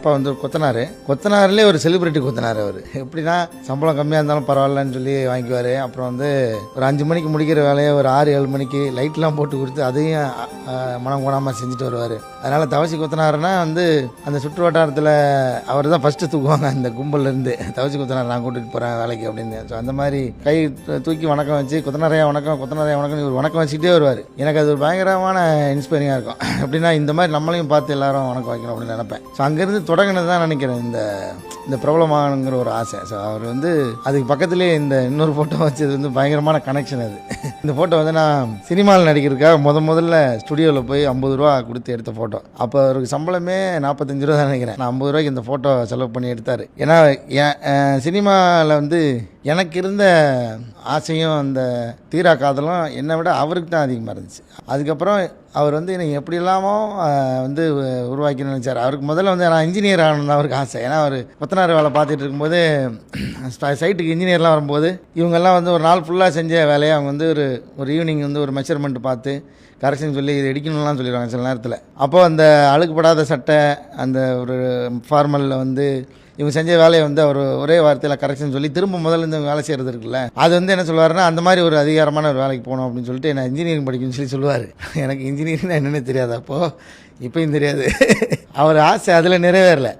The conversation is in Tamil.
அப்பா வந்து கொத்தனார்லேயே ஒரு செலிபிரிட்டி கொத்தனார். அவர் எப்படின்னா சம்பளம் கம்மியாக இருந்தாலும் பரவாயில்லன்னு சொல்லி வாங்கிக்குவார். அப்புறம் வந்து ஒரு 5 மணிக்கு முடிக்கிற வேலையை ஒரு 6-7 மணிக்கு லைட்லாம் போட்டு கொடுத்து அதையும் மனம் கோணாமல் செஞ்சுட்டு வருவார். அதனால் தவசி கொத்தனார்னா வந்து அந்த சுற்று வட்டாரத்தில் அவர் தான் ஃபஸ்ட்டு தூக்குவாங்க அந்த கும்பல்லேருந்து. தவசி கொத்தனார் நான் கூட்டிகிட்டு போகிறேன் வேலைக்கு அப்படின்னு. ஸோ அந்த மாதிரி கை தூக்கி வணக்கம் வச்சு கொத்தனாரையா வணக்கம் இவர் வணக்கம் வச்சுக்கிட்டே வருவார். எனக்கு அது ஒரு பயங்கரமான இன்ஸ்பைரிங்காக இருக்கும். எப்படின்னா இந்த மாதிரி நம்மளையும் பார்த்து எல்லாரும் வணக்கம் வைக்கணும் அப்படின்னு நினைப்பேன். ஸோ அங்கேருந்து தொடங்கினது தான் நினைக்கிறேன் இந்த பிரபலமானுங்கிற ஒரு ஆசை. ஸோ அவர் வந்து அதுக்கு பக்கத்துலேயே இந்த இன்னொரு ஃபோட்டோ வச்சது வந்து பயங்கரமான கனெக்ஷன். அது இந்த ஃபோட்டோ வந்து நான் சினிமாவில் நடிக்கிறதுக்காக முதல்ல ஸ்டுடியோவில் போய் 50 ரூபா கொடுத்து எடுத்த ஃபோட்டோ. அப்போ அவருக்கு சம்பளமே 45 ரூபா தான் நினைக்கிறேன். நான் 50 ரூபாய்க்கு இந்த ஃபோட்டோ செலவு பண்ணி எடுத்தார். ஏன்னா சினிமாவில் வந்து எனக்கு இருந்த ஆசையும் அந்த தீரா காதலும் என்னை விட அவருக்கு தான் அதிகமாக இருந்துச்சு. அதுக்கப்புறம் அவர் வந்து எனக்கு எப்படி இல்லாமோ வந்து உருவாக்கி நினைச்சார். அவருக்கு முதல்ல வந்து நான் இன்ஜினியர் ஆகணும்னு அவருக்கு ஆசை. ஏன்னா அவர் கொத்தனார் வேலை பார்த்துட்டு இருக்கும்போது சைட்டுக்கு இன்ஜினியர்லாம் வரும்போது இவங்கெல்லாம் வந்து ஒரு நாள் ஃபுல்லாக செஞ்ச வேலையை அவங்க வந்து ஒரு ஈவினிங் வந்து ஒரு மெஷர்மெண்ட் பார்த்து கரெக்ஷன் சொல்லி இது அடிக்கணும்லாம் சொல்லிடுவாங்க சில நேரத்தில். அப்போது அந்த அழுக்குப்படாத சட்டை அந்த ஒரு ஃபார்மலில் வந்து இவங்க செஞ்ச வேலையை வந்து அவர் ஒரே வார்த்தையில் கரெக்ஷன் சொல்லி திரும்ப முதல்ல இந்த வேலை செய்கிறது இருக்குல்ல, அது வந்து என்ன சொல்லுவாருன்னா அந்த மாதிரி ஒரு அதிகாரமான ஒரு வேலைக்கு போகணும் அப்படின்னு சொல்லிட்டு என்ன இன்ஜினியரிங் படிக்கணும்னு சொல்லி சொல்லுவார். எனக்கு இன்ஜினியரிங்னா என்னென்னு தெரியாது, அப்போது இப்போயும் தெரியாது. அவர் ஆசை அதில் நிறைவேறலை.